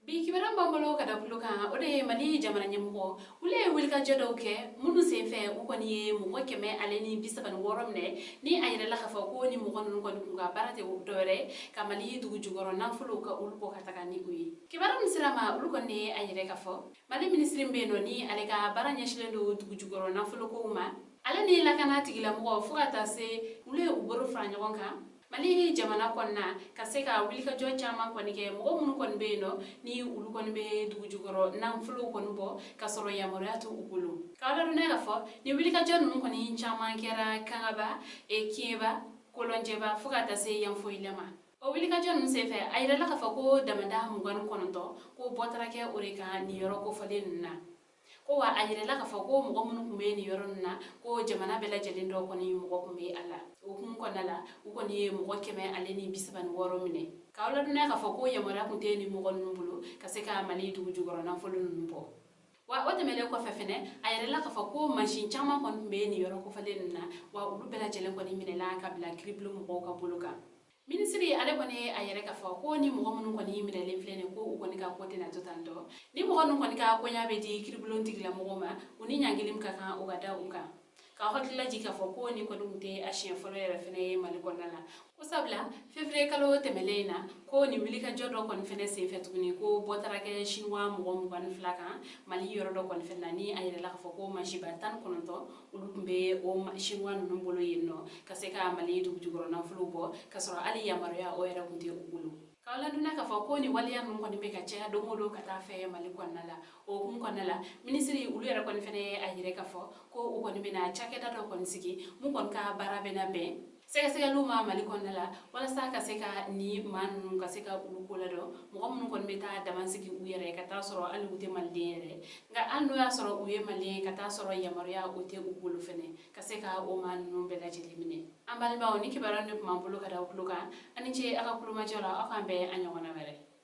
Bi kibaran bambalo kada buluka ode mali jamana nyemko ule wilka jodo ke munu sefe ukoni ye mu keme aleni bisaban woromne ni ayre la khafa ko ni mu konon kon kunga barate dore kamali dugu jugoro nan fulu ka ulko kataka ni uyi kibaran sirama ulko ne ayre kafo mali ministri mbeno ni aleka baranya shilendo dugu jugoro nan fulu ko uma aleni lakana tigila mo fukata se ule uboro franya wonka mali jamana konna kaseka wilka jo chama konike mo mun kon beno ni ulu kon be dugu jugoro nan fulu kon bo kasoro ya moratu ukulu kala duna gafo ni wilka jo nun kon yin chama kera kangaba e kieba kolonjeba fukata se yan foilema o wilka jo nun sefe ayra la kafa ko damanda mu gon kononto ko botarake oreka ni yoro ko falenna ko wa ayre la kafa ko mo mun kumbe ni yoronna ko jamana bela jelindo ko ni mo kumbe ala o kun ko nala ko ni mo keme aleni bisaban woro mine kawla duna kafa ko yamara kunte ni mo gon numbulu kaseka mali dugu jugoro na folu numbo wa wata mele ko fefene ayre la kafa ko machine chama kon be ni yoro ko falenna wa ulu bela jelen ko ni mine la kabla kriblu mo ka buluka ministry ale kone ayere ka fa ko ni mo mun ko ni mi dalen flene ko ko ni ka ko tena totando ni mo ko ni ka ko nyabe di kriblon tigla mo ma uni nyangilim ka kan o gada unka ka hotla jika fa ko ni ko dumte ashien folere fene mal ko nala ko sabla fevrier kalo temelena ko ni milika jodo kon fene se fetuni ko botara ke chinois mo mo kan flaka mali yoro do kon fena ni ayere la fa ko ma jiba tan kononto ulumbe o chinois no mbolo yenno kaseka mali du jugoro na flubo kasoro ali yamaria o era kunte ugulu kawla duna ka fa ko ni waliya nun kon be ka cha do modo kata fe mali kon nala o kun kon nala ministry ulu era kon fene ayere ka fa ko o kon be na chake da kon sigi mu kon ka barabe na be sega luma mali kon nala wala sa ka seka ni man ka seka ulu ko la do mo mun kon be ta damansigi uyere ka ta soro ali ute maldere nga ando ya soro uye mali ka ta soro yamaria ute ugulu fene ka seka o man no be la jelimine ambal bawo ni kibarande mambulo kada ukuluka ani je aka kuluma jola aka be anyona mere